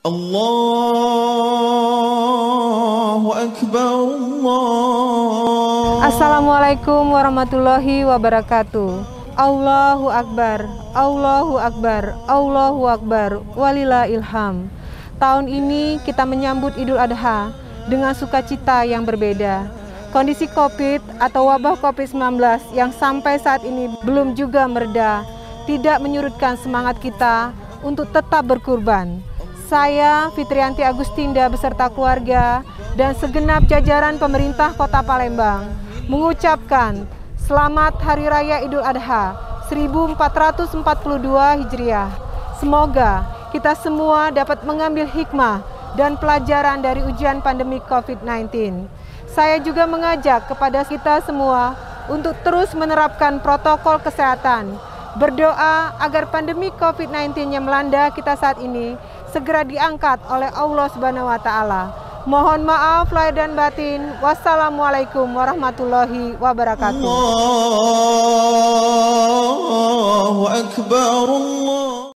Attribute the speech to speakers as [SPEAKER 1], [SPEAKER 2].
[SPEAKER 1] Allahu Akbar, Allah.
[SPEAKER 2] Assalamualaikum warahmatullahi wabarakatuh. Allahu Akbar, Allahu Akbar, Allahu Akbar, walillahil ilham. Tahun ini kita menyambut Idul Adha dengan sukacita yang berbeda. Kondisi COVID atau wabah COVID-19 yang sampai saat ini belum juga mereda, tidak menyurutkan semangat kita untuk tetap berkurban. Saya, Fitrianti Agustinda beserta keluarga dan segenap jajaran pemerintah Kota Palembang mengucapkan Selamat Hari Raya Idul Adha 1442 Hijriah. Semoga kita semua dapat mengambil hikmah dan pelajaran dari ujian pandemi COVID-19. Saya juga mengajak kepada kita semua untuk terus menerapkan protokol kesehatan, berdoa agar pandemi COVID-19 yang melanda kita saat ini segera diangkat oleh Allah Subhanahu wa Ta'ala. Mohon maaf lahir dan batin. Wassalamualaikum warahmatullahi wabarakatuh.
[SPEAKER 1] Allahu Akbar.